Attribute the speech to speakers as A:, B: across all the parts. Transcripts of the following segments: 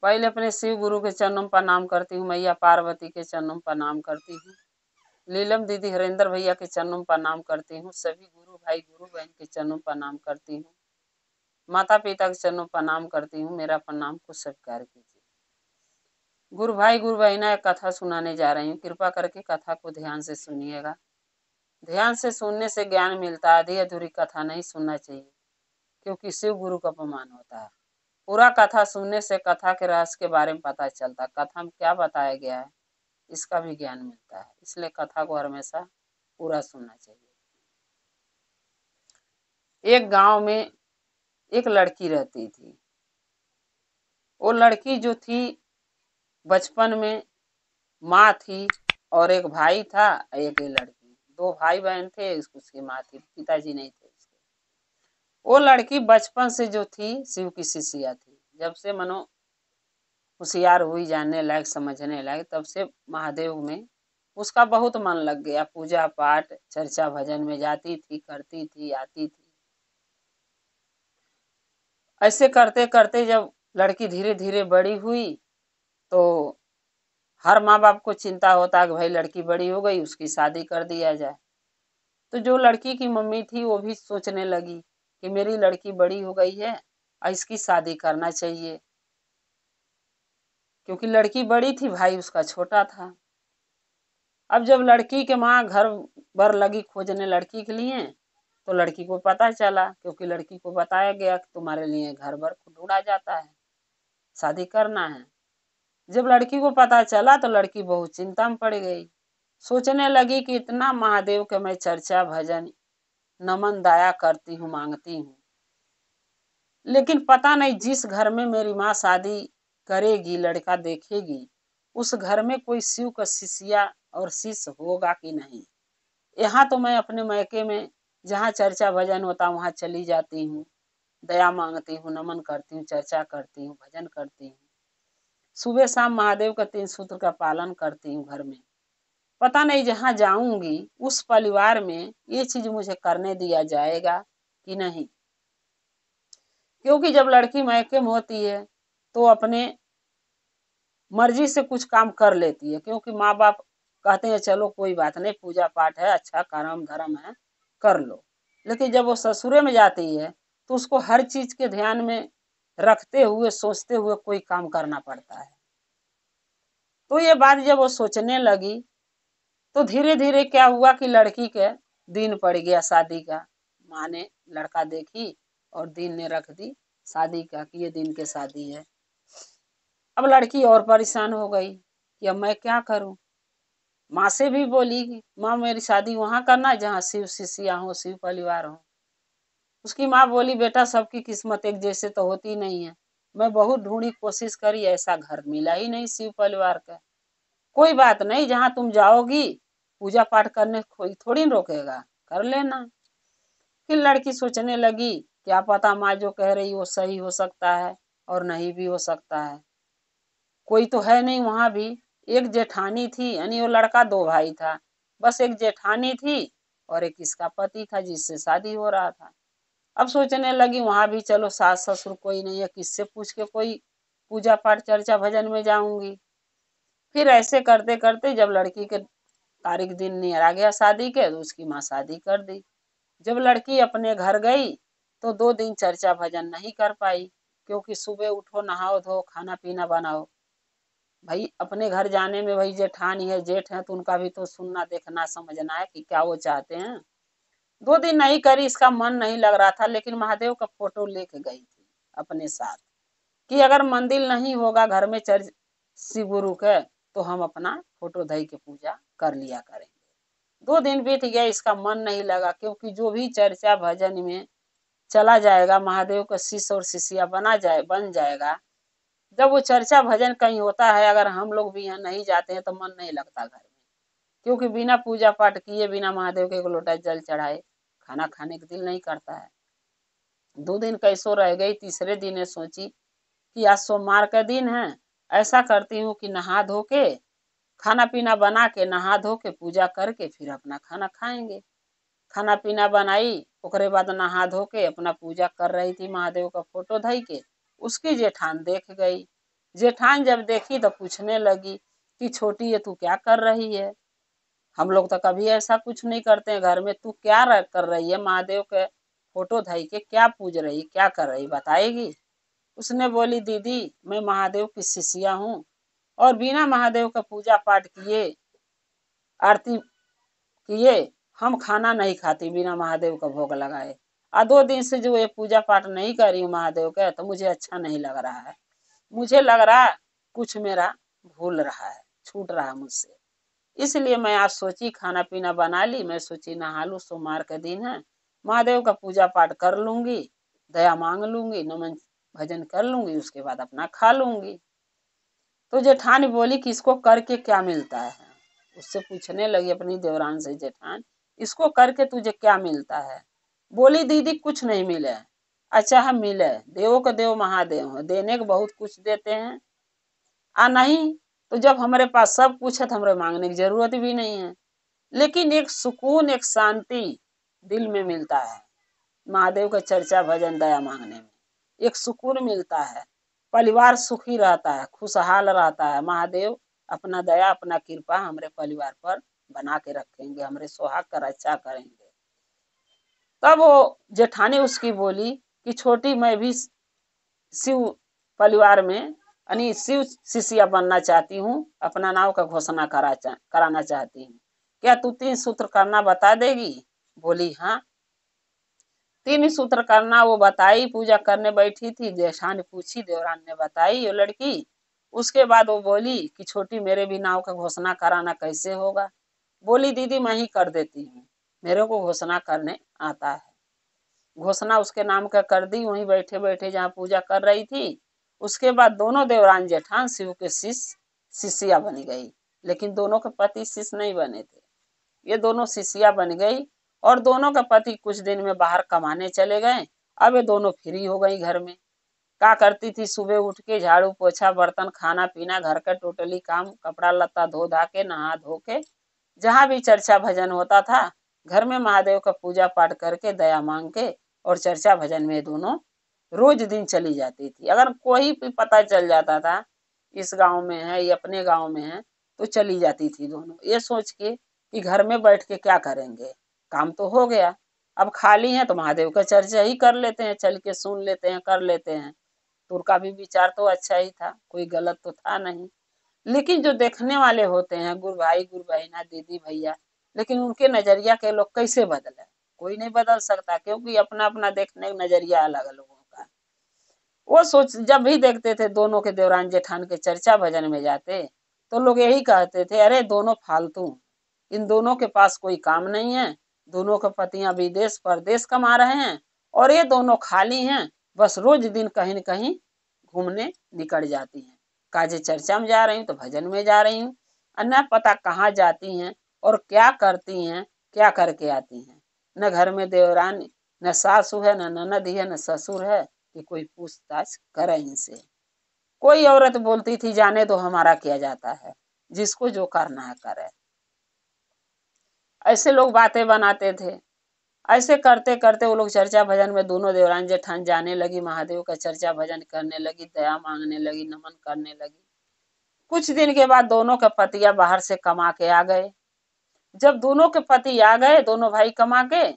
A: पहले अपने शिव गुरु के चरणों में प्रणाम करती हूँ, मैया पार्वती के चरणों में प्रणाम करती हूँ, नीलम दीदी हरेंद्र भैया के चरणों में प्रणाम करती हूँ, सभी गुरु भाई गुरु बहन के चरणों में प्रणाम करती हूँ, माता पिता के चरणों में प्रणाम करती हूँ। मेरा प्रणाम को स्वीकार कीजिए। गुरु भाई गुरु बहना एक कथा सुनाने जा रही हूँ, कृपा करके कथा को ध्यान से सुनिएगा। ध्यान से सुनने से ज्ञान मिलता है, आधी अधूरी कथा नहीं सुनना चाहिए, क्योंकि शिव गुरु का अपमान होता है। पूरा कथा सुनने से कथा के रहस्य के बारे में पता चलता है, कथा में क्या बताया गया है इसका भी ज्ञान मिलता है, इसलिए कथा को हमेशा पूरा सुनना चाहिए। एक गांव में एक लड़की रहती थी। वो लड़की जो थी बचपन में माँ थी और एक भाई था, एक लड़की, दो भाई बहन थे, उसकी माँ थी, पिताजी नहीं थे उसके। वो लड़की बचपन से जो थी शिव की शिष्या थी। जब से मनो होशियार हुई, जानने लायक समझने लायक, तब से महादेव में उसका बहुत मन लग गया। पूजा पाठ चर्चा भजन में जाती थी, करती थी, आती थी। ऐसे करते करते जब लड़की धीरे धीरे बड़ी हुई तो हर माँ बाप को चिंता होता है कि भाई लड़की बड़ी हो गई, उसकी शादी कर दिया जाए। तो जो लड़की की मम्मी थी वो भी सोचने लगी कि मेरी लड़की बड़ी हो गई है और इसकी शादी करना चाहिए, क्योंकि लड़की बड़ी थी, भाई उसका छोटा था। अब जब लड़की के माँ घर भर लगी खोजने लड़की के लिए, तो लड़की को पता चला, क्योंकि लड़की को बताया गया कि तुम्हारे लिए घर भर ढूंढा जाता है, शादी करना है। जब लड़की को पता चला तो लड़की बहुत चिंता में पड़ गई। सोचने लगी कि इतना महादेव के मैं चर्चा भजन नमन दया करती हूँ, मांगती हूँ, लेकिन पता नहीं जिस घर में मेरी माँ शादी करेगी, लड़का देखेगी, उस घर में कोई शिव का शिष्या और शिष्य होगा कि नहीं। यहाँ तो मैं अपने मैके में जहाँ चर्चा भजन होता वहाँ चली जाती हूँ, दया मांगती हूँ, नमन करती हूँ, चर्चा करती हूँ, भजन करती हूँ, सुबह शाम महादेव का 3 सूत्र का पालन करती हूँ घर में। पता नहीं जहाँ जाऊंगी उस परिवार में ये चीज मुझे करने दिया जाएगा कि नहीं। क्योंकि जब लड़की मैके में होती है तो अपने मर्जी से कुछ काम कर लेती है, क्योंकि माँ बाप कहते हैं चलो कोई बात नहीं, पूजा पाठ है, अच्छा कर्म धर्म है, कर लो। लेकिन जब वो ससुरे में जाती है तो उसको हर चीज के ध्यान में रखते हुए सोचते हुए कोई काम करना पड़ता है। तो ये बात जब वो सोचने लगी तो धीरे धीरे क्या हुआ कि लड़की के दिन पड़ गया शादी का। माँ ने लड़का देखी और दिन ने रख दी शादी का कि ये दिन के शादी है। अब लड़की और परेशान हो गई कि अब मैं क्या करूं। माँ से भी बोली कि माँ मेरी शादी वहां करना है जहाँ शिव शिष्या हो, शिव परिवार हो। उसकी माँ बोली बेटा सबकी किस्मत एक जैसे तो होती नहीं है, मैं बहुत ढूंढी कोशिश करी, ऐसा घर मिला ही नहीं शिव परिवार का। कोई बात नहीं, जहाँ तुम जाओगी पूजा पाठ करने कोई थोड़ी रोकेगा, कर लेना। फिर लड़की सोचने लगी क्या पता माँ जो कह रही वो सही हो सकता है और नहीं भी हो सकता है, कोई तो है नहीं वहां भी। एक जेठानी थी, यानी वो लड़का 2 भाई था, बस एक जेठानी थी और एक इसका पति था जिससे शादी हो रहा था। अब सोचने लगी वहां भी चलो सास ससुर कोई नहीं है, किससे पूछ के कोई पूजा पाठ चर्चा भजन में जाऊंगी। फिर ऐसे करते करते जब लड़की के तारीख दिन नियर आ गया शादी के, तो उसकी माँ शादी कर दी। जब लड़की अपने घर गई तो 2 दिन चर्चा भजन नहीं कर पाई, क्योंकि सुबह उठो, नहाओ धो, खाना पीना बनाओ। भाई अपने घर जाने में भाई जेठानी है, जेठ है, तो उनका भी तो सुनना देखना समझना है कि क्या वो चाहते हैं। 2 दिन नहीं करी, इसका मन नहीं लग रहा था, लेकिन महादेव का फोटो लेके गई थी अपने साथ कि अगर मंदिर नहीं होगा घर में चर्च शिव गुरु के तो हम अपना फोटो धई के पूजा कर लिया करेंगे। 2 दिन बीत गया, इसका मन नहीं लगा, क्योंकि जो भी चर्चा भजन में चला जाएगा महादेव का शिष्य और शिष्या बन जाएगा। जब वो चर्चा भजन कहीं होता है, अगर हम लोग भी यहाँ नहीं जाते हैं तो मन नहीं लगता घर में, क्योंकि बिना पूजा पाठ किए, बिना महादेव के एक लोटा जल चढ़ाए खाना खाने का दिल नहीं करता है। 2 दिन कैसो रह गई, तीसरे दिन सोची कि आज सोमवार का दिन है, ऐसा करती हूँ कि नहा धो के खाना पीना बना के नहा धो के पूजा करके फिर अपना खाना खाएंगे। खाना पीना बनाई, ओकरे बाद नहा धो के अपना पूजा कर रही थी महादेव का फोटो धई के, उसकी जेठान देख गई। जेठान जब देखी तो पूछने लगी कि छोटी ये तू क्या कर रही है? हम लोग तो कभी ऐसा कुछ नहीं करते हैं घर में, तू क्या कर रही है? महादेव के फोटो धई के क्या पूज रही, क्या कर रही, बताएगी? उसने बोली दीदी मैं महादेव की शिष्या हूँ और बिना महादेव का पूजा पाठ किए, आरती किए हम खाना नहीं खाती बिना महादेव का भोग लगाए। 2 दिन से जो ये पूजा पाठ नहीं कर रही हूँ महादेव का, तो मुझे अच्छा नहीं लग रहा है। मुझे लग रहा है कुछ मेरा भूल रहा है, छूट रहा है मुझसे। इसलिए मैं आज सोची खाना पीना बना ली, मैं सोची नहा लूं, सोमवार का दिन है, महादेव का पूजा पाठ कर लूंगी, दया मांग लूंगी, नमन भजन कर लूंगी, उसके बाद अपना खा लूंगी। तो जेठानी बोली कि इसको करके क्या मिलता है? उससे पूछने लगी अपनी देवरान से, जेठान इसको करके तुझे क्या मिलता है? बोली दीदी कुछ नहीं मिले। अच्छा हम मिले, देवों का देव महादेव है, देने को बहुत कुछ देते हैं, नहीं तो जब हमारे पास सब कुछ है तो हमारे मांगने की जरूरत भी नहीं है। लेकिन एक सुकून, एक शांति दिल में मिलता है महादेव का चर्चा भजन दया मांगने में, एक सुकून मिलता है, परिवार सुखी रहता है, खुशहाल रहता है। महादेव अपना दया अपना कृपा हमारे परिवार पर बना के रखेंगे, हमारे सुहाग का रक्षा करेंगे। तब वो जेठानी उसकी बोली कि छोटी मैं भी शिव परिवार में यानी शिव शिष्या बनना चाहती हूँ, अपना नाम का घोषणा कराना चाहती हूँ, क्या तू 3 सूत्र करना बता देगी? बोली हाँ। 3 सूत्र करना वो बताई, पूजा करने बैठी थी, जेठान पूछी, देवरान ने बताई वो लड़की। उसके बाद वो बोली कि छोटी मेरे भी नाव का घोषणा कराना कैसे होगा? बोली दीदी मैं ही कर देती हूँ, मेरे को घोषणा करने आता है। घोषणा उसके नाम का कर दी, वहीं बैठे बैठे जहाँ पूजा कर रही थी। उसके बाद दोनों देवरान जेठान शिव के शिष्या बन गई, लेकिन दोनों के पति शिष्य नहीं बने थे, ये दोनों शिष्या बन गई। और दोनों का पति कुछ दिन में बाहर कमाने चले गए। अब ये दोनों फ्री हो गई घर में। क्या करती थी, सुबह उठ के झाड़ू पोछा बर्तन खाना पीना घर का टोटली काम, कपड़ा लत्ता धो धा के नहा धो के, जहाँ भी चर्चा भजन होता था घर में महादेव का पूजा पाठ करके दया मांग के और चर्चा भजन में दोनों रोज दिन चली जाती थी। अगर कोई भी पता चल जाता था इस गांव में है या अपने गांव में है तो चली जाती थी दोनों, ये सोच के कि घर में बैठ के क्या करेंगे, काम तो हो गया, अब खाली है तो महादेव का चर्चा ही कर लेते हैं, चल के सुन लेते हैं, कर लेते हैं। तो उनका भी विचार तो अच्छा ही था, कोई गलत तो था नहीं। लेकिन जो देखने वाले होते हैं, गुरु भाई गुरु बहना दीदी भैया, लेकिन उनके नजरिया के लोग कैसे बदले? कोई नहीं बदल सकता, क्योंकि अपना अपना देखने का नजरिया अलग है लोगों का। वो सोच जब भी देखते थे दोनों के देवरान जेठान के चर्चा भजन में जाते तो लोग यही कहते थे, अरे दोनों फालतू, इन दोनों के पास कोई काम नहीं है, दोनों के पतियां विदेश परदेश कमा रहे हैं और ये दोनों खाली हैं, बस रोज दिन कहीं न कहीं घूमने निकल जाती हैं। काजे चर्चा में जा रही हूँ तो भजन में जा रही हूँ, न पता कहाँ जाती हैं और क्या करती हैं, क्या करके आती हैं। न घर में देवरानी, न सासू है, न ननद है, न ससुर है कि कोई पूछताछ करे इनसे। कोई औरत बोलती थी जाने दो हमारा क्या जाता है, जिसको जो करना है करे। ऐसे लोग बातें बनाते थे। ऐसे करते करते वो लोग चर्चा भजन में दोनों देवरान जेठान जाने लगी, महादेव का चर्चा भजन करने लगी, दया मांगने लगी, नमन करने लगी। कुछ दिन के बाद दोनों के पतिया बाहर से कमा के आ गए। जब दोनों के पति आ गए, दोनों भाई कमा के,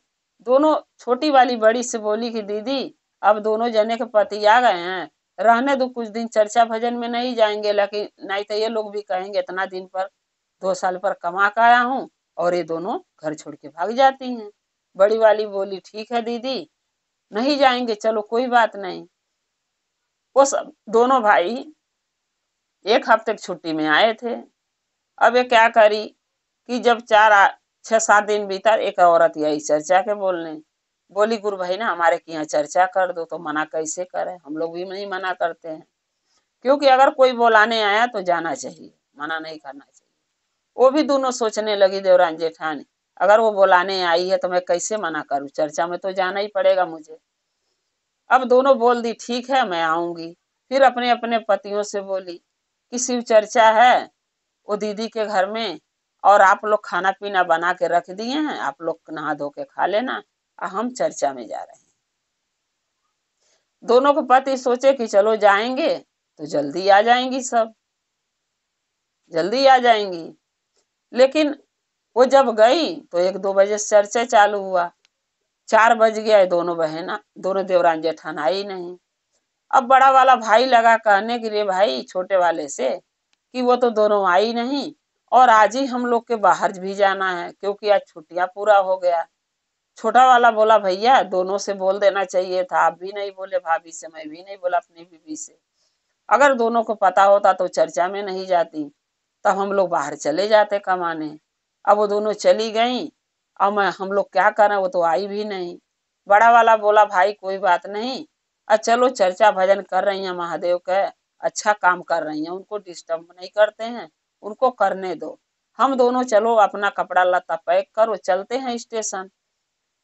A: दोनों छोटी वाली बड़ी से बोली कि दीदी अब दोनों जने के पति आ गए हैं, रहने दो कुछ दिन, चर्चा भजन में नहीं जाएंगे, लेकिन नहीं तो ये लोग भी कहेंगे इतना दिन पर 2 साल पर कमा कर आया हूँ और ये दोनों घर छोड़ के भाग जाती हैं। बड़ी वाली बोली ठीक है दीदी नहीं जाएंगे, चलो कोई बात नहीं। वो सब दोनों भाई 1 हफ्ते की छुट्टी में आए थे। अब ये क्या करी कि जब 6-7 दिन बीता, एक औरत यही चर्चा के बोलने बोली, गुरु भाई ना हमारे के यहाँ चर्चा कर दो। तो मना कैसे करें, हम लोग भी नहीं मना करते हैं, क्योंकि अगर कोई बुलाने आया तो जाना चाहिए, मना नहीं करना चाहिए। वो भी दोनों सोचने लगी देवरान जेठानी, अगर वो बुलाने आई है तो मैं कैसे मना करूं, चर्चा में तो जाना ही पड़ेगा मुझे। अब दोनों बोल दी ठीक है मैं आऊंगी। फिर अपने अपने पतियों से बोली कि शिव चर्चा है वो दीदी के घर में, और आप लोग खाना पीना बना के रख दिए हैं, आप लोग नहा धो के खा लेना, हम चर्चा में जा रहे हैं। दोनों के पति सोचे कि चलो जाएंगे तो जल्दी आ जाएंगी, सब जल्दी आ जाएंगी। लेकिन वो जब गई तो 1-2 बजे से चर्चा चालू हुआ, 4 बज गया, दोनों देवरान जेठान आई नहीं। अब बड़ा वाला भाई लगा कहने के लिए भाई छोटे वाले से कि वो तो दोनों आई नहीं, और आज ही हम लोग के बाहर भी जाना है क्योंकि आज छुट्टियां पूरा हो गया। छोटा वाला बोला भैया दोनों से बोल देना चाहिए था, आप भी नहीं बोले, भाभी से, मैं भी नहीं बोला अपनी बीवी से। अगर दोनों को पता होता तो चर्चा में नहीं जाती, तब हम लोग बाहर चले जाते कमाने। अब वो दोनों चली गई, अब मैं हम लोग क्या करें, वो तो आई भी नहीं। बड़ा वाला बोला भाई कोई बात नहीं, चलो चर्चा भजन कर रही हैं महादेव का, अच्छा काम कर रही हैं, उनको डिस्टर्ब नहीं करते हैं, उनको करने दो। हम दोनों चलो अपना कपड़ा लत्ता पैक करो, चलते हैं स्टेशन।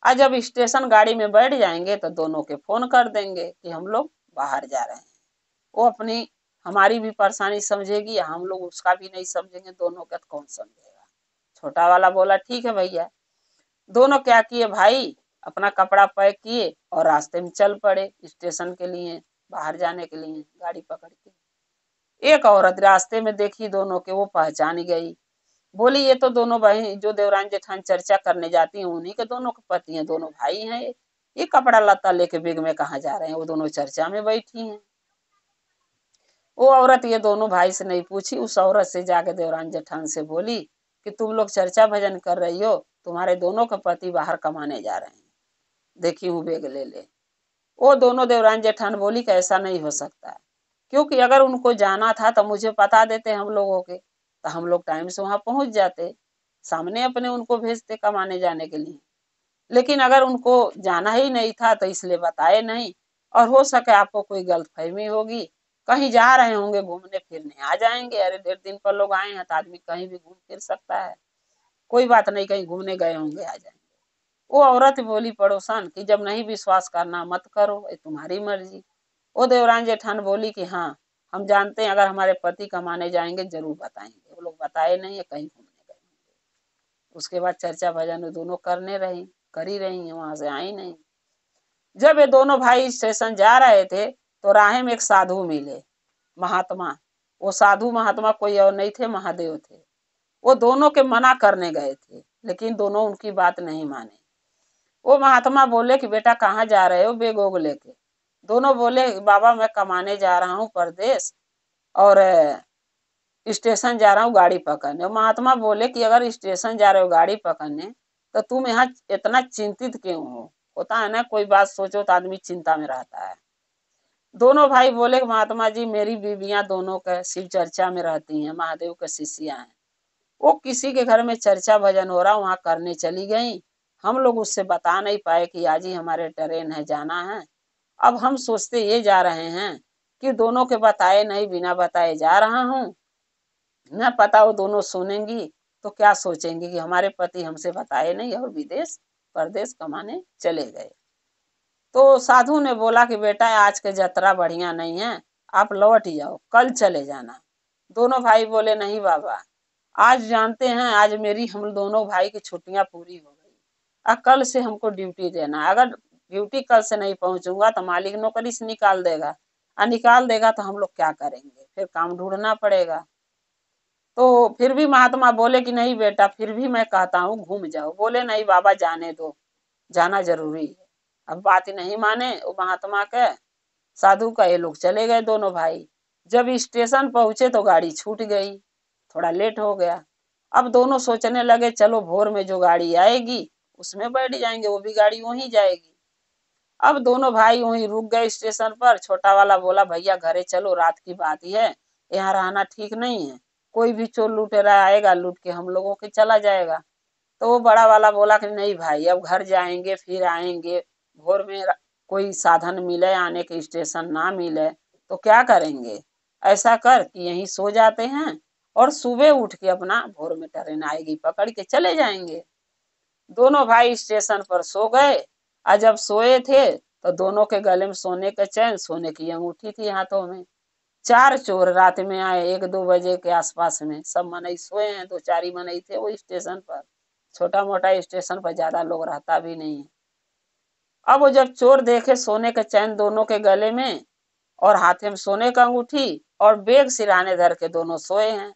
A: आज जब स्टेशन गाड़ी में बैठ जाएंगे तो दोनों के फोन कर देंगे कि हम लोग बाहर जा रहे हैं। वो अपनी हमारी भी परेशानी समझेगी, हम लोग उसका भी नहीं समझेंगे, दोनों का तो कौन समझेगा। छोटा वाला बोला ठीक है भैया। दोनों क्या किए भाई, अपना कपड़ा पैक किए और रास्ते में चल पड़े स्टेशन के लिए, बाहर जाने के लिए गाड़ी पकड़ के। एक औरत रास्ते में देखी दोनों के, वो पहचान गई, बोली ये तो दोनों भाई जो देवरान जेठान चर्चा करने जाती हैं उन्हीं के दोनों के पति हैं, दोनों भाई हैं। ये कपड़ा लत्ता लेके बेग में कहाँ जा रहे हैं, वो दोनों चर्चा में बैठी हैं। वो औरत ये दोनों भाई से नहीं पूछी, उस औरत से जाके देवरान जेठान से बोली कि तुम लोग चर्चा भजन कर रही हो, तुम्हारे दोनों के पति बाहर कमाने जा रहे हैं, देखी हूँ बेग ले ले। वो दोनों देवरान जेठान बोली कि ऐसा नहीं हो सकता है, क्योंकि अगर उनको जाना था तो मुझे बता देते हम लोगों के, तो हम लोग टाइम से वहां पहुंच जाते, सामने अपने उनको भेजते कमाने जाने के लिए। लेकिन अगर उनको जाना ही नहीं था तो इसलिए बताए नहीं, और हो सके आपको कोई गलतफहमी होगी, कहीं जा रहे होंगे घूमने फिरने, आ जाएंगे, अरे 1.5 दिन पर लोग आए हैं तो आदमी कहीं भी घूम फिर सकता है, कोई बात नहीं, कहीं घूमने गए होंगे, आ जाएंगे। वो औरत बोली पड़ोसन कि जब नहीं विश्वास करना मत करो, ये तुम्हारी मर्जी। वो देवरान जेठान बोली कि हाँ हम जानते हैं, अगर हमारे पति कमाने जाएंगे जरूर बताएंगे। वो लोग बताए नहीं है, कहीं घूमने गए होंगे। उसके बाद चर्चा भजन दोनों करने रही, करी रही है, वहां से आई नहीं। जब ये दोनों भाई स्टेशन जा रहे थे तो राह में एक साधु मिले, महात्मा। वो साधु महात्मा कोई और नहीं थे, महादेव थे। वो दोनों के मना करने गए थे, लेकिन दोनों उनकी बात नहीं माने। वो महात्मा बोले कि बेटा कहाँ जा रहे हो बेग ओग लेके। दोनों बोले बाबा मैं कमाने जा रहा हूँ परदेश, और स्टेशन जा रहा हूँ गाड़ी पकड़ने। महात्मा बोले कि अगर स्टेशन जा रहे हो गाड़ी पकड़ने तो तुम यहाँ इतना चिंतित क्यों हो, होता है ना कोई बात सोचो तो आदमी चिंता में रहता है। दोनों भाई बोले कि महात्मा जी मेरी बीवियां दोनों का शिव चर्चा में रहती हैं, महादेव के शिष्या हैं, वो किसी के घर में चर्चा भजन हो रहा वहां करने चली गई। हम लोग उससे बता नहीं पाए कि आज ही हमारे ट्रेन है, जाना है। अब हम सोचते ये जा रहे हैं कि दोनों के बताए नहीं, बिना बताए जा रहा हूँ, न पता वो दोनों सुनेंगी तो क्या सोचेंगी कि हमारे पति हमसे बताए नहीं और विदेश परदेश कमाने चले गए। तो साधु ने बोला कि बेटा आज के यात्रा बढ़िया नहीं है, आप लौट जाओ, कल चले जाना। दोनों भाई बोले नहीं बाबा, आज जानते हैं आज मेरी हम दोनों भाई की छुट्टियां पूरी हो गई, अब कल से हमको ड्यूटी देना है। अगर ड्यूटी कल से नहीं पहुंचूंगा तो मालिक नौकरी से निकाल देगा, और निकाल देगा तो हम लोग क्या करेंगे, फिर काम ढूंढना पड़ेगा। तो फिर भी महात्मा बोले कि नहीं बेटा, फिर भी मैं कहता हूँ घूम जाओ। बोले नहीं बाबा जाने दो, जाना जरूरी है। अब बात नहीं माने वो महात्मा के, साधु का, ये लोग चले गए दोनों भाई। जब स्टेशन पहुंचे तो गाड़ी छूट गई, थोड़ा लेट हो गया। अब दोनों सोचने लगे चलो भोर में जो गाड़ी आएगी उसमें बैठ जाएंगे, वो भी गाड़ी वहीं जाएगी। अब दोनों भाई वहीं रुक गए स्टेशन पर। छोटा वाला बोला भैया घरे चलो, रात की बात ही है, यहाँ रहना ठीक नहीं है, कोई भी चोर लुटेरा आएगा लूट के हम लोगों के चला जाएगा। तो वो बड़ा वाला बोला कि नहीं भाई अब घर जाएंगे फिर आएंगे, भोर में कोई साधन मिले आने के, स्टेशन ना मिले तो क्या करेंगे, ऐसा कर कि यहीं सो जाते हैं और सुबह उठ के अपना भोर में ट्रेन आएगी पकड़ के चले जाएंगे। दोनों भाई स्टेशन पर सो गए। और जब सोए थे तो दोनों के गले में सोने का चैन, सोने की अंगूठी थी हाथों में। 4 चोर रात में आए 1-2 बजे के आसपास में, सब मनई सोए हैं, 2-4 ही मनई थे वो स्टेशन पर, छोटा मोटा स्टेशन पर ज्यादा लोग रहता भी नहीं है। अब वो जब चोर देखे सोने का चैन दोनों के गले में, और हाथे में सोने का अंगूठी और बेग सिराने धर के दोनों सोए हैं।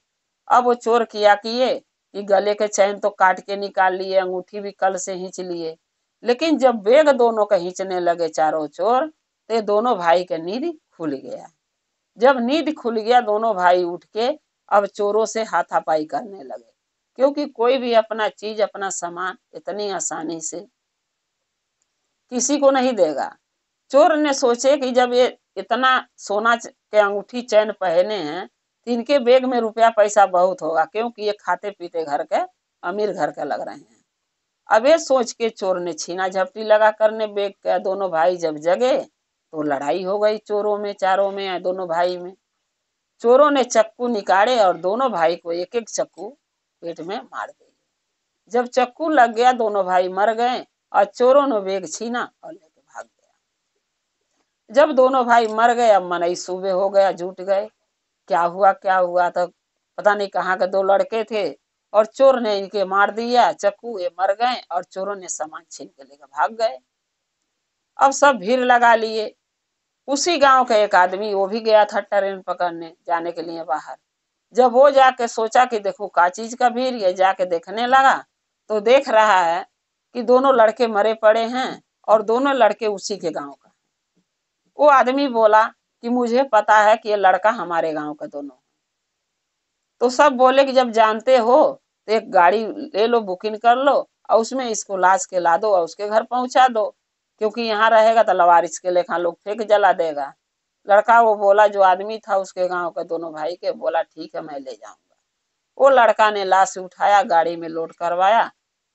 A: अब वो चोर किया किए कि गले के चैन तो काट के निकाल लिए, अंगूठी भी कल से खींच लिए, लेकिन जब बेग दोनों का खींचने लगे चारों चोर, तो दोनों भाई का नींद खुल गया। जब नींद खुल गया दोनों भाई उठ के अब चोरों से हाथापाई करने लगे, क्योंकि कोई भी अपना चीज अपना सामान इतनी आसानी से किसी को नहीं देगा। चोर ने सोचे कि जब ये इतना सोना के अंगूठी चैन पहने हैं तो इनके बेग में रुपया पैसा बहुत होगा, क्योंकि ये खाते पीते घर के अमीर घर के लग रहे हैं। अब ये सोच के चोर ने छीना झपटी लगा करने बेग का। दोनों भाई जब जगे तो लड़ाई हो गई चोरों में, चारों में, दोनों भाई में। चोरों ने चक्कू निकाले और दोनों भाई को एक एक चक्कू पेट में मार दिए। जब चक्कू लग गया दोनों भाई मर गए और चोरों ने बेग छीना और लेके भाग गया। जब दोनों भाई मर गए अब मनई सूबे हो गया, जुट गए क्या हुआ। तो पता नहीं कहाँ के दो लड़के थे और चोर ने इनके मार दिया चक्कू, ये मर गए और चोरों ने सामान छीन के लेकर भाग गए। अब सब भीड़ लगा लिए। उसी गांव का एक आदमी वो भी गया था ट्रेन पकड़ने जाने के लिए बाहर। जब वो जाके सोचा कि देखो का चीज का भीड़, ये जाके देखने लगा तो देख रहा है कि दोनों लड़के मरे पड़े हैं और दोनों लड़के उसी के गांव का। वो आदमी बोला कि मुझे पता है कि ये लड़का हमारे गांव का दोनों। तो सब बोले कि जब जानते हो तो एक गाड़ी ले लो, बुकिंग कर लो और उसमें इसको लाश के ला दो और उसके घर पहुंचा दो, क्योंकि यहाँ रहेगा तो लवारिस के लेखा लोग फेंक जला देगा। लड़का वो बोला जो आदमी था उसके गांव का दोनों भाई के, बोला ठीक है मैं ले जाऊंगा। वो लड़का ने लाश उठाया, गाड़ी में लोड करवाया।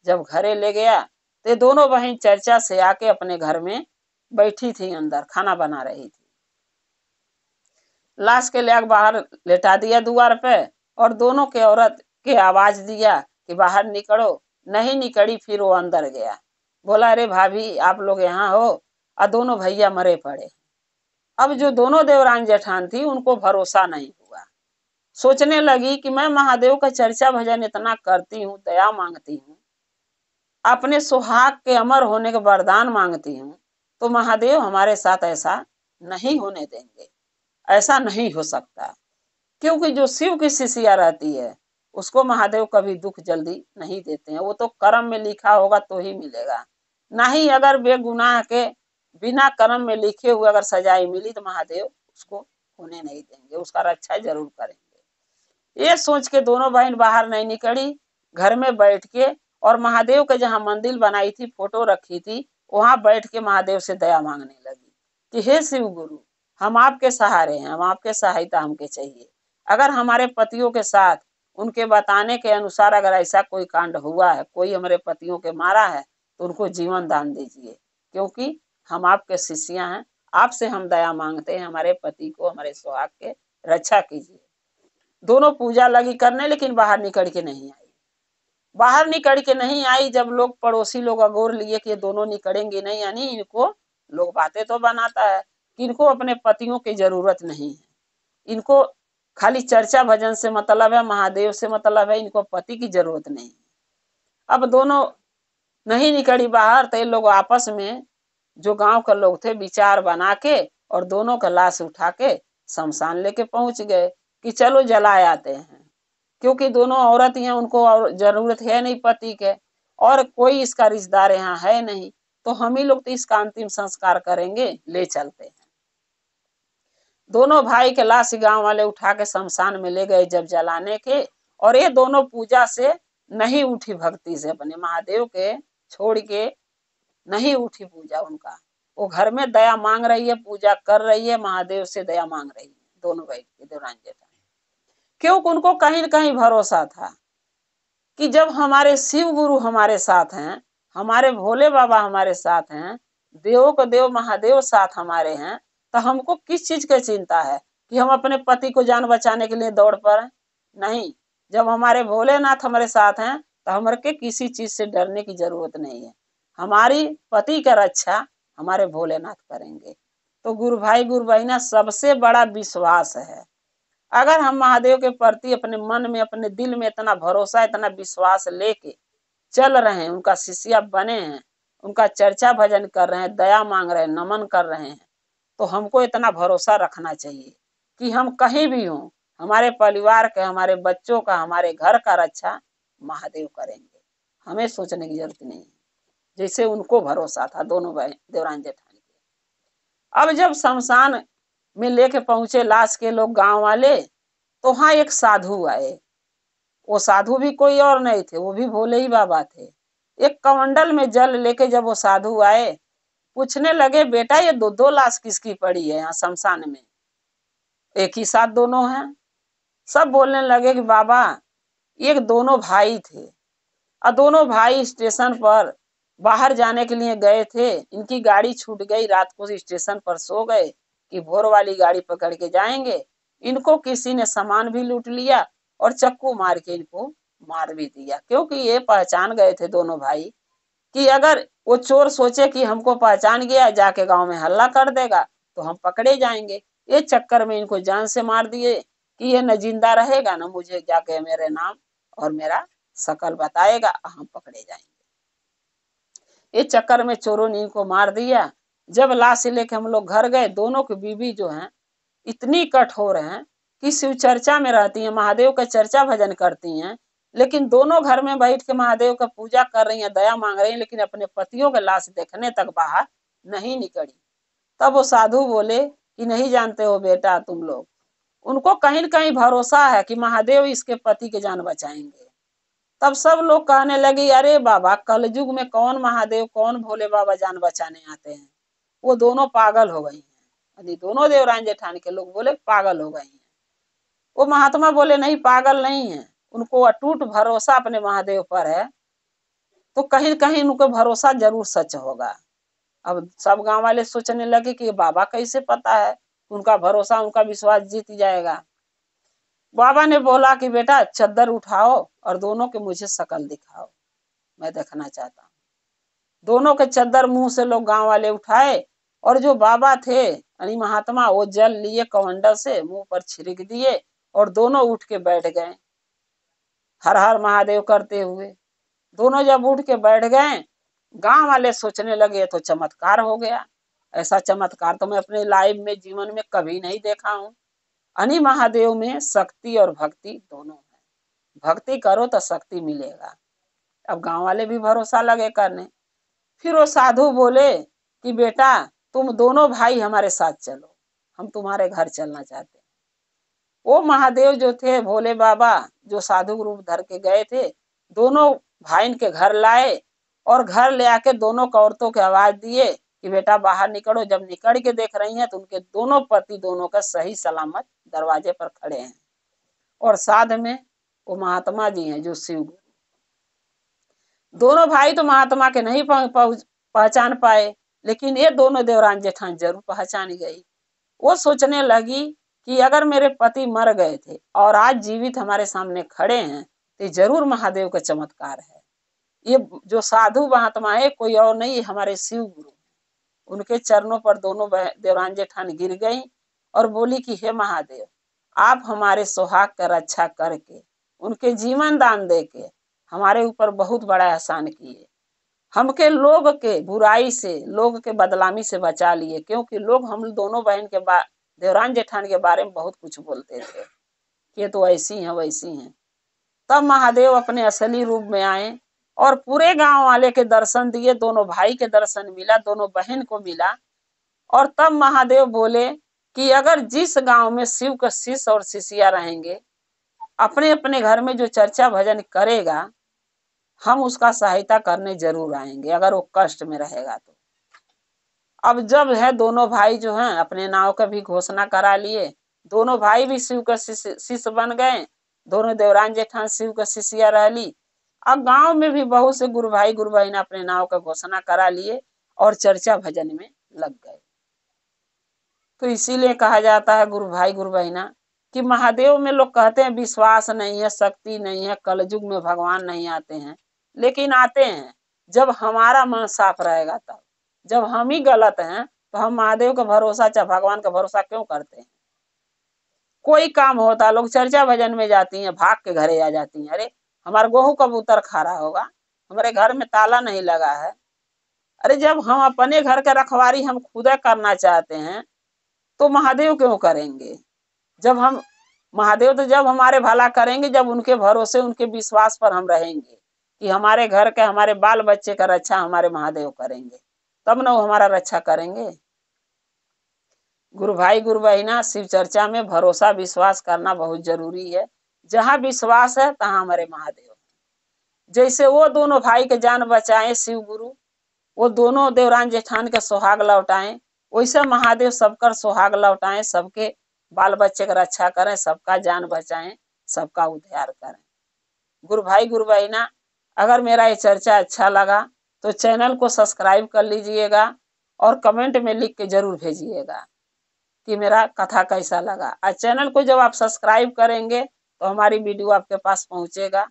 A: जब घरे ले गया तो दोनों बहन चर्चा से आके अपने घर में बैठी थी, अंदर खाना बना रही थी। लाश के ले बाहर लेटा दिया द्वार पे और दोनों के औरत के आवाज दिया कि बाहर निकलो। नहीं निकली, फिर वो अंदर गया। बोला अरे भाभी आप लोग यहाँ हो, और दोनों भैया मरे पड़े। अब जो दोनों देवरान जेठान थी उनको भरोसा नहीं हुआ। सोचने लगी कि मैं महादेव का चर्चा भजन इतना करती हूँ, दया मांगती हूँ, अपने सुहाग के अमर होने का वरदान मांगती हूँ, तो महादेव हमारे साथ ऐसा नहीं होने देंगे, ऐसा नहीं हो सकता। क्योंकि जो शिव की शिष्या रहती है उसको महादेव कभी दुख जल्दी नहीं देते हैं, वो तो कर्म में लिखा होगा तो ही मिलेगा। नहीं अगर बेगुनाह के बिना कर्म में लिखे हुए अगर सजाई मिली तो महादेव उसको होने नहीं देंगे, उसका रक्षा जरूर करेंगे। ये सोच के दोनों बहन बाहर नहीं निकली, घर में बैठ के और महादेव के जहाँ मंदिर बनाई थी, फोटो रखी थी, वहां बैठ के महादेव से दया मांगने लगी कि हे शिव गुरु, हम आपके सहारे हैं, हम आपके सहायता हमके चाहिए। अगर हमारे पतियों के साथ उनके बताने के अनुसार अगर ऐसा कोई कांड हुआ है, कोई हमारे पतियों के मारा है, तो उनको जीवन दान दीजिए, क्योंकि हम आपके शिष्या हैं, आपसे हम दया मांगते हैं, हमारे पति को, हमारे सुहाग के रक्षा कीजिए। दोनों पूजा लगी करने, लेकिन बाहर निकल के नहीं आई। बाहर निकल के नहीं आई। जब लोग पड़ोसी लोग अगोर लिए कि ये दोनों निकलेंगे नहीं, यानी इनको लोग बातें तो बनाता है कि इनको अपने पतियों की जरूरत नहीं है, इनको खाली चर्चा भजन से मतलब है, महादेव से मतलब है, इनको पति की जरूरत नहीं है। अब दोनों नहीं निकली बाहर तो ये लोग आपस में जो गांव के लोग थे विचार बना के और दोनों का लाश उठा के शमशान लेके पहुंच गए कि चलो जला आते हैं, क्योंकि दोनों औरत हैं, उनको और जरूरत है नहीं पति के, और कोई इसका रिश्तेदार यहाँ है नहीं, तो हम ही लोग तो इसका अंतिम संस्कार करेंगे, ले चलते हैं। दोनों भाई के लाश गांव वाले उठा के शमशान में ले गए जब जलाने के, और ये दोनों पूजा से नहीं उठी, भक्ति से अपने महादेव के छोड़ के नहीं उठी पूजा उनका। वो घर में दया मांग रही है, पूजा कर रही है, महादेव से दया मांग रही है दोनों बैठ के देवरान जेठान। क्योंकि उनको कहीं न कहीं भरोसा था कि जब हमारे शिव गुरु हमारे साथ हैं, हमारे भोले बाबा हमारे साथ हैं, देवों को देव महादेव साथ हमारे हैं, तो हमको किस चीज की चिंता है कि हम अपने पति को जान बचाने के लिए दौड़ पड़े। नहीं, जब हमारे भोलेनाथ हमारे साथ हैं तो हमारे किसी चीज से डरने की जरूरत नहीं है। हमारी पति का रक्षा हमारे भोलेनाथ करेंगे। तो गुरु भाई गुरु बहना सबसे बड़ा विश्वास है। अगर हम महादेव के प्रति अपने मन में, अपने दिल में इतना भरोसा, इतना विश्वास लेके चल रहे हैं, उनका शिष्या बने हैं, उनका चर्चा भजन कर रहे हैं, दया मांग रहे हैं, नमन कर रहे हैं, तो हमको इतना भरोसा रखना चाहिए कि हम कहीं भी हों, हमारे परिवार के, हमारे बच्चों का, हमारे घर का रक्षा महादेव करेंगे। हमें सोचने की जरूरत नहीं है, जैसे उनको भरोसा था दोनों देवरान जेठानी के। अब जब शमशान में लेके पहुंचे लाश के लोग गांव वाले, तो वहां एक साधु आए। वो साधु भी कोई और नहीं थे, वो भी भोले ही बाबा थे। एक कमंडल में जल लेके जब वो साधु आए, पूछने लगे, बेटा ये दो दो लाश किसकी पड़ी है यहाँ शमशान में, एक ही साथ दोनों हैं? सब बोलने लगे कि बाबा ये दोनों भाई थे, और दोनों भाई स्टेशन पर बाहर जाने के लिए गए थे। इनकी गाड़ी छूट गई, रात को स्टेशन पर सो गए कि भोर वाली गाड़ी पकड़ के जाएंगे। इनको किसी ने सामान भी लूट लिया और चक्कू मार के इनको मार भी दिया, क्योंकि ये पहचान गए थे दोनों भाई कि अगर वो चोर सोचे कि हमको पहचान गया, जाके गांव में हल्ला कर देगा तो हम पकड़े जाएंगे। ये चक्कर में इनको जान से मार दिए कि ये न जिंदा रहेगा, न मुझे जाके मेरे नाम और मेरा शकल बताएगा, हम पकड़े जाएंगे। ये चक्कर में चोरों ने इनको मार दिया। जब लाश लेके हम लोग घर गए, दोनों की बीवी जो है इतनी कठोर हैं कि शिव चर्चा में रहती हैं, महादेव का चर्चा भजन करती हैं, लेकिन दोनों घर में बैठ के महादेव का पूजा कर रही हैं, दया मांग रही हैं, लेकिन अपने पतियों का लाश देखने तक बाहर नहीं निकली। तब वो साधु बोले कि नहीं जानते हो बेटा तुम लोग, उनको कहीं न कहीं भरोसा है कि महादेव इसके पति के जान बचाएंगे। तब सब लोग कहने लगे, अरे बाबा कलयुग में कौन महादेव कौन भोले बाबा जान बचाने आते हैं, वो दोनों पागल हो गई हैं। दोनों देवरान जेठानी के लोग बोले पागल हो गई हैं। वो महात्मा बोले नहीं, पागल नहीं है, उनको अटूट भरोसा अपने महादेव पर है, तो कहीं कहीं उनको भरोसा जरूर सच होगा। अब सब गांव वाले सोचने लगे कि बाबा कैसे पता है, उनका भरोसा उनका विश्वास जीत जाएगा। बाबा ने बोला कि बेटा चद्दर उठाओ और दोनों के मुझे शकल दिखाओ, मैं देखना चाहता हूँ। दोनों के चद्दर मुंह से लोग गांव वाले उठाए, और जो बाबा थे यानी महात्मा, वो जल लिए कमंडल से मुंह पर छिड़क दिए और दोनों उठ के बैठ गए हर हर महादेव करते हुए। दोनों जब उठ के बैठ गए, गांव वाले सोचने लगे तो चमत्कार हो गया। ऐसा चमत्कार तो मैं अपने लाइफ में जीवन में कभी नहीं देखा हूँ। अनी महादेव में शक्ति और भक्ति दोनों है, भक्ति करो तो शक्ति मिलेगा। अब गांव वाले भी भरोसा लगे करने। फिर वो साधु बोले कि बेटा तुम दोनों भाई हमारे साथ चलो, हम तुम्हारे घर चलना चाहते हैं। वो महादेव जो थे भोले बाबा, जो साधु रूप धर के गए थे, दोनों भाई के घर लाए और घर ले आके दोनों औरतों के आवाज दिए कि बेटा बाहर निकलो। जब निकल के देख रही हैं तो उनके दोनों पति दोनों का सही सलामत दरवाजे पर खड़े हैं, और साथ में वो महात्मा जी हैं जो शिव गुरु। दोनों भाई तो महात्मा के नहीं पहचान पाए, लेकिन ये दोनों देवरान जेठान जरूर पहचान गई। वो सोचने लगी कि अगर मेरे पति मर गए थे और आज जीवित हमारे सामने खड़े हैं तो जरूर महादेव का चमत्कार है। ये जो साधु महात्मा है कोई और नहीं, हमारे शिव गुरु। उनके चरणों पर दोनों देवरान जेठान गिर गई और बोली कि हे महादेव, आप हमारे सुहाग का रक्षा करके उनके जीवन दान दे के हमारे ऊपर बहुत बड़ा एहसान किए। हमके लोग के बुराई से, लोग के बदलामी से बचा लिए, क्योंकि लोग हम दोनों बहन के देवरान जेठान के बारे में बहुत कुछ बोलते थे कि ये तो ऐसी हैं वैसी हैं। तब महादेव अपने असली रूप में आए और पूरे गांव वाले के दर्शन दिए, दोनों भाई के दर्शन मिला, दोनों बहन को मिला। और तब महादेव बोले कि अगर जिस गांव में शिव का शिष्य और शिष्या रहेंगे, अपने अपने घर में जो चर्चा भजन करेगा, हम उसका सहायता करने जरूर आएंगे, अगर वो कष्ट में रहेगा तो। अब जब है दोनों भाई जो हैं अपने नाव का भी घोषणा करा लिए, दोनों भाई भी शिव का शिष्य बन गए, दोनों देवरान जेठान शिव का शिष्या रह ली। अब गांव में भी बहुत से गुरु भाई गुरु बहन अपने नाव का घोषणा करा लिए और चर्चा भजन में लग गए। तो इसीलिए कहा जाता है गुरु भाई गुरु बहना कि महादेव में लोग कहते हैं विश्वास नहीं है, शक्ति नहीं है, कलयुग में भगवान नहीं आते हैं, लेकिन आते हैं जब हमारा मन साफ रहेगा। तब जब हम ही गलत हैं तो हम महादेव का भरोसा चाहे भगवान का भरोसा क्यों करते हैं। कोई काम होता, लोग चर्चा भजन में जाती हैं, भाग के घरे आ जाती हैं, अरे हमारा गोहू कबूतर खा रहा होगा, हमारे घर में ताला नहीं लगा है। अरे जब हम अपने घर का रखवारी हम खुद करना चाहते हैं तो महादेव क्यों करेंगे? जब हम महादेव तो जब हमारे भला करेंगे, जब उनके भरोसे उनके विश्वास पर हम रहेंगे कि हमारे घर के हमारे बाल बच्चे का रक्षा हमारे महादेव करेंगे, तब ना वो हमारा रक्षा करेंगे। गुरु भाई गुरु बहिना, शिव चर्चा में भरोसा विश्वास करना बहुत जरूरी है। जहां विश्वास है तहां हमारे महादेव। जैसे वो दोनों भाई के जान बचाए शिव गुरु, वो दोनों देवरान जेठान के सुहाग लौटाएं, वैसे महादेव सबकर सुहाग लौटाएं, सबके बाल बच्चे का रक्षा करें, सबका जान बचाएं, सबका उद्धार करें। गुरु भाई गुरु बहिना, अगर मेरा ये चर्चा अच्छा लगा तो चैनल को सब्सक्राइब कर लीजिएगा और कमेंट में लिख के जरूर भेजिएगा कि मेरा कथा कैसा लगा। और चैनल को जब आप सब्सक्राइब करेंगे तो हमारी वीडियो आपके पास पहुंचेगा,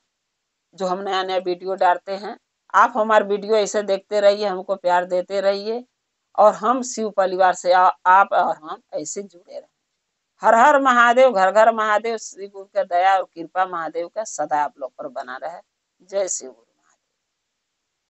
A: जो हम नया नया वीडियो डालते हैं। आप हमारे वीडियो ऐसे देखते रहिए, हमको प्यार देते रहिए, और हम शिव परिवार से आप और हम ऐसे जुड़े रहें। हर हर महादेव, घर घर महादेव। श्री गुरु का दया और कृपा महादेव का सदा आप लोग पर बना रहे। जय शिव गुरु।